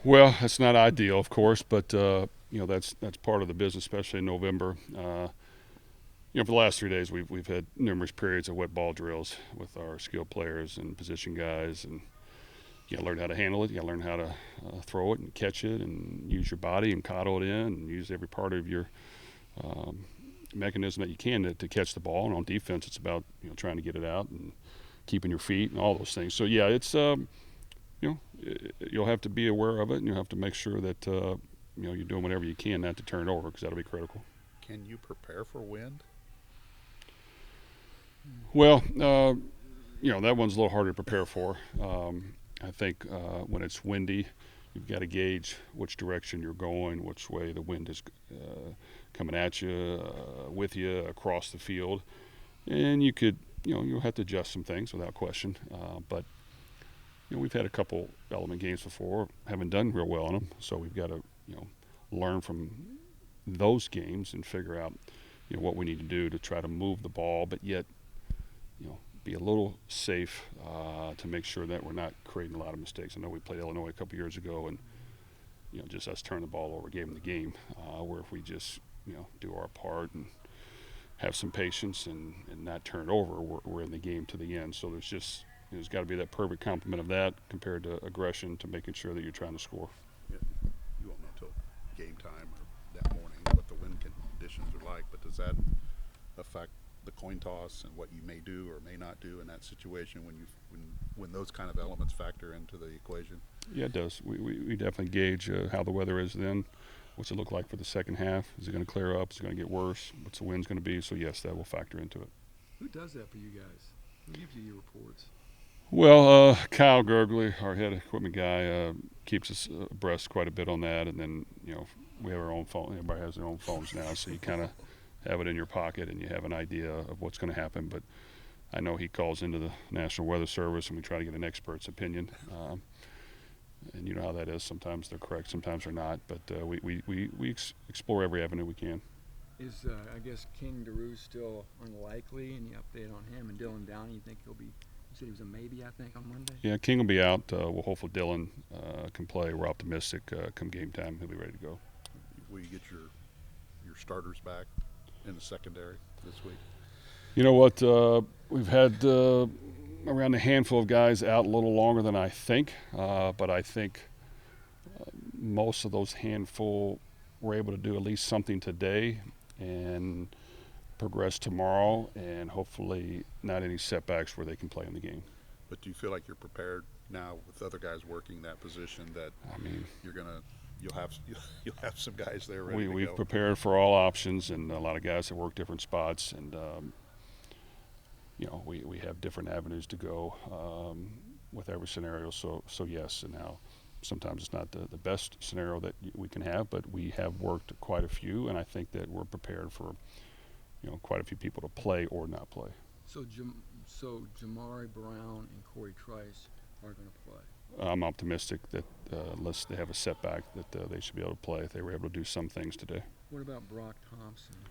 Well, that's not ideal, of course, but that's part of the business, especially in November. For the last 3 days, we've had numerous periods of wet ball drills with our skilled players and position guys, and you got to learn how to handle it. You got to learn how to throw it and catch it, and use your body and coddle it in, and use every part of your um, mechanism that you can to catch the ball. And on defense, it's about trying to get it out and keeping your feet and all those things. So yeah, it's you'll have to be aware of it, and you'll have to make sure that you're doing whatever you can not to turn it over because that'll be critical. Can you prepare for wind? Well, that one's a little harder to prepare for. I think when it's windy, you've got to gauge which direction you're going, which way the wind is coming at you, with you across the field, and you'll have to adjust some things without question. But we've had a couple element games before, haven't done real well in them, so we've got to learn from those games and figure out what we need to do to try to move the ball, but yet be a little safe to make sure that we're not creating a lot of mistakes. I know we played Illinois a couple years ago, and just us turning the ball over gave them the game. Where if we just do our part and have some patience and not turn it over, we're in the game to the end. So there's got to be that perfect complement of that compared to aggression to making sure that you're trying to score. Yeah, you won't know till game time or that morning what the wind conditions are like, but does that affect the coin toss and what you may do or may not do in that situation when those kind of elements factor into the equation? Yeah, it does. We definitely gauge how the weather is then. What's it look like for the second half? Is it going to clear up? Is it going to get worse? What's the wind's going to be? So yes, that will factor into it. Who does that for you guys? Who gives you your reports? Well, Kyle Gergley, our head equipment guy, keeps us abreast quite a bit on that. And then, we have our own phone. Everybody has their own phones now, so you kind of have it in your pocket and you have an idea of what's going to happen. But I know he calls into the National Weather Service and we try to get an expert's opinion. And you know how that is. Sometimes they're correct, sometimes they're not. But we explore every avenue we can. Is I guess King DeRue still unlikely? Any update on him? And Dylan Downey, you think he'll be? You said he was a maybe, I think, on Monday. Yeah, King will be out. We'll hopefully Dylan can play. We're optimistic. Come game time, he'll be ready to go. Will you get your starters back in the secondary this week? You know what? We've had around a handful of guys out a little longer than I think, but I think most of those handful were able to do at least something today and progress tomorrow, and hopefully not any setbacks where they can play in the game. But do you feel like you're prepared now with other guys working that position that I mean, you're gonna you'll have you'll have some guys there ready to we've go? prepared for all options, and a lot of guys that work different spots, and we have different avenues to go with every scenario. So yes, and now sometimes it's not the best scenario that we can have, but we have worked quite a few, and I think that we're prepared for quite a few people to play or not play. So Jamari Brown and Corey Trice are going to play. I'm optimistic that unless they have a setback, that they should be able to play if they were able to do some things today. What about Brock Thompson?